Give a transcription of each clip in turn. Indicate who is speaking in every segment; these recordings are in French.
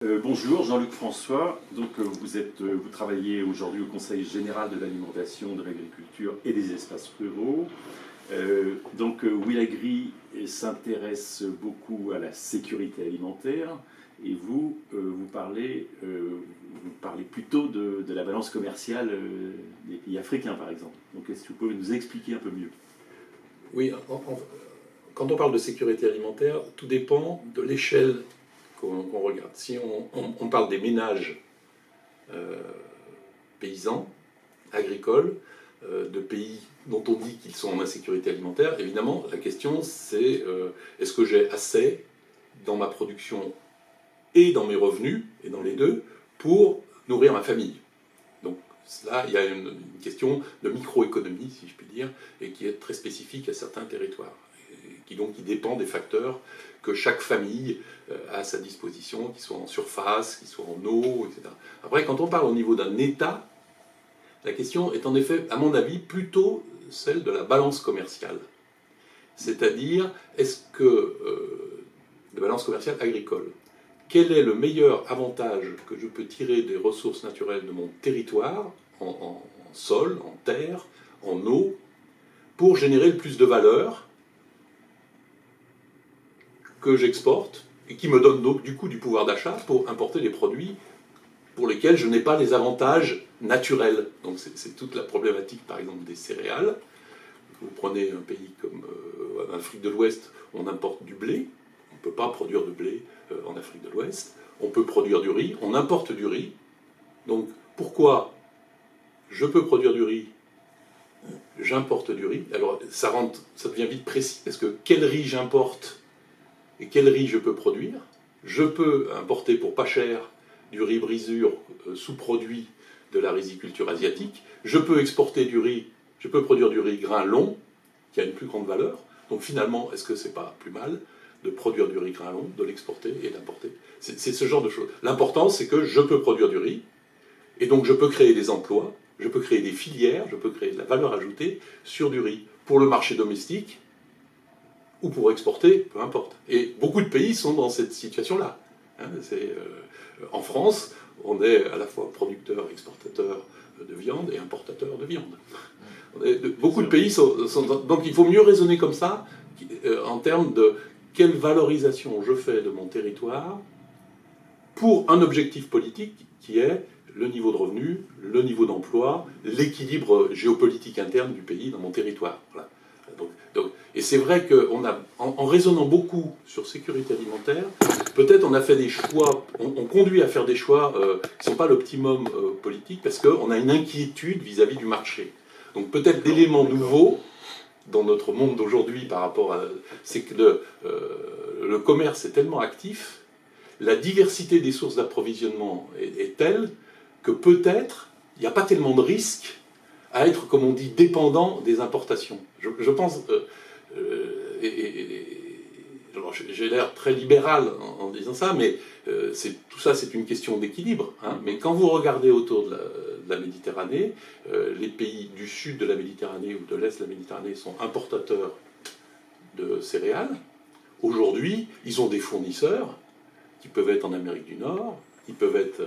Speaker 1: Bonjour, Jean-Luc François. Donc, vous travaillez aujourd'hui au Conseil général de l'alimentation, de l'agriculture et des espaces ruraux. Will Agri s'intéresse beaucoup à la sécurité alimentaire et vous parlez plutôt de la balance commerciale des pays africains, par exemple. Donc, est-ce que vous pouvez nous expliquer un peu mieux?
Speaker 2: Oui, quand on parle de sécurité alimentaire, tout dépend de l'échelle qu'on regarde. Si on parle des ménages paysans, agricoles, de pays dont on dit qu'ils sont en insécurité alimentaire, évidemment, la question c'est est-ce que j'ai assez dans ma production et dans mes revenus, et dans les deux, pour nourrir ma famille. Donc là, il y a une question de microéconomie, si je puis dire, et qui est très spécifique à certains territoires, et qui dépend des facteurs que chaque famille a à sa disposition, qu'ils soient en surface, qu'ils soient en eau, etc. Après, quand on parle au niveau d'un État, la question est en effet, à mon avis, plutôt celle de la balance commerciale. C'est-à-dire, est-ce que la balance commerciale agricole, quel est le meilleur avantage que je peux tirer des ressources naturelles de mon territoire, en sol, en terre, en eau, pour générer le plus de valeur que j'exporte et qui me donne donc du coup du pouvoir d'achat pour importer des produits pour lesquels je n'ai pas les avantages naturels. Donc c'est toute la problématique par exemple des céréales. Vous prenez un pays comme l'Afrique de l'Ouest, on importe du blé, on ne peut pas produire de blé en Afrique de l'Ouest, on peut produire du riz, on importe du riz. Donc pourquoi je peux produire du riz, j'importe du riz? Alors ça devient vite précis, parce que quel riz j'importe et quel riz je peux produire? Je peux importer pour pas cher du riz brisure sous-produit de la riziculture asiatique. Je peux exporter du riz, je peux produire du riz grain long, qui a une plus grande valeur. Donc finalement, est-ce que c'est pas plus mal de produire du riz grain long, de l'exporter et d'importer? C'est ce genre de choses. L'important, c'est que je peux produire du riz, et donc je peux créer des emplois, je peux créer des filières, je peux créer de la valeur ajoutée sur du riz, pour le marché domestique, ou pour exporter, peu importe. Et beaucoup de pays sont dans cette situation-là. En France, on est à la fois producteur, exportateur de viande et importateur de viande. Beaucoup de pays sont donc il faut mieux raisonner comme ça, en termes de quelle valorisation je fais de mon territoire pour un objectif politique qui est le niveau de revenu, le niveau d'emploi, l'équilibre géopolitique interne du pays dans mon territoire. Voilà. Et c'est vrai qu'en raisonnant beaucoup sur sécurité alimentaire, peut-être on a fait des choix, on conduit à faire des choix qui ne sont pas l'optimum politique, parce qu'on a une inquiétude vis-à-vis du marché. Donc peut-être l'élément nouveau dans notre monde d'aujourd'hui par rapport à... c'est que le commerce est tellement actif, la diversité des sources d'approvisionnement est telle que peut-être il n'y a pas tellement de risques à être, comme on dit, dépendant des importations. Je pense... alors j'ai l'air très libéral en disant ça, mais tout ça c'est une question d'équilibre. Hein. Mais quand vous regardez autour de la Méditerranée, les pays du sud de la Méditerranée ou de l'est de la Méditerranée sont importateurs de céréales. Aujourd'hui, ils ont des fournisseurs qui peuvent être en Amérique du Nord, qui peuvent être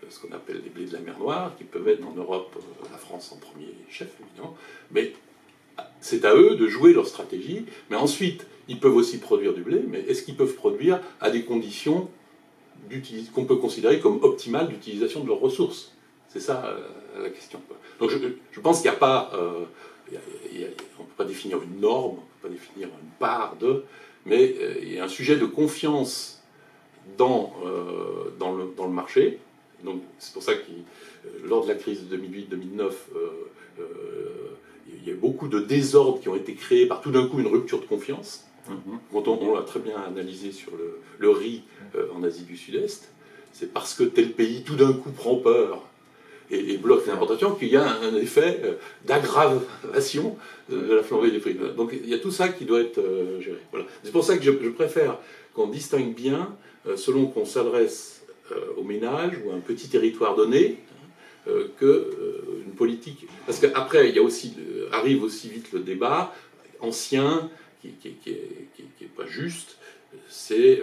Speaker 2: ce qu'on appelle les blés de la mer Noire, qui peuvent être en Europe, la France en premier chef évidemment, mais c'est à eux de jouer leur stratégie. Mais ensuite, ils peuvent aussi produire du blé, mais est-ce qu'ils peuvent produire à des conditions qu'on peut considérer comme optimales d'utilisation de leurs ressources? C'est ça la question. Donc je pense qu'il n'y a pas... on ne peut pas définir une norme, on ne peut pas définir une part de... Mais il y a un sujet de confiance dans le marché. Donc c'est pour ça que lors de la crise de 2008-2009, il y a beaucoup de désordres qui ont été créés par tout d'un coup une rupture de confiance. Quand on l'a très bien analysé sur le riz en Asie du Sud-Est, c'est parce que tel pays tout d'un coup prend peur et bloque l'importation qu'il y a un effet d'aggravation de la flambée des prix. Donc il y a tout ça qui doit être géré. Voilà. C'est pour ça que je préfère qu'on distingue bien, selon qu'on s'adresse aux ménages ou à un petit territoire donné, qu'une politique. Parce qu'après, arrive aussi vite le débat ancien, qui est pas juste, c'est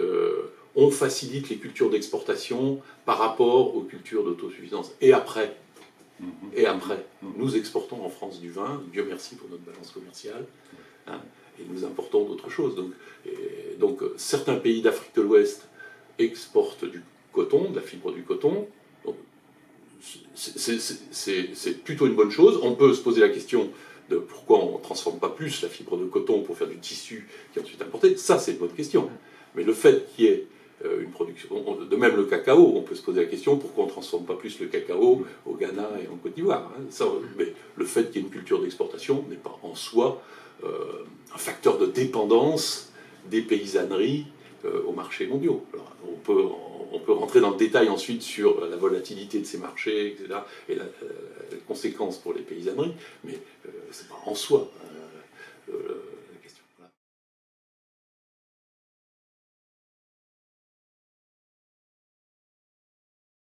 Speaker 2: on facilite les cultures d'exportation par rapport aux cultures d'autosuffisance. Et après, nous exportons en France du vin, Dieu merci pour notre balance commerciale, hein, et nous importons d'autres choses. Donc certains pays d'Afrique de l'Ouest exportent du coton, de la fibre du coton. C'est plutôt une bonne chose. On peut se poser la question de pourquoi on ne transforme pas plus la fibre de coton pour faire du tissu qui est ensuite importé. Ça, c'est une bonne question. Mais le fait qu'il y ait une production, de même le cacao, on peut se poser la question pourquoi on ne transforme pas plus le cacao au Ghana et en Côte d'Ivoire. Hein. Mais le fait qu'il y ait une culture d'exportation n'est pas en soi un facteur de dépendance des paysanneries aux marchés mondiaux. Alors, on peut rentrer dans le détail ensuite sur la volatilité de ces marchés, etc., et les conséquences pour les paysanneries, mais ce n'est pas en soi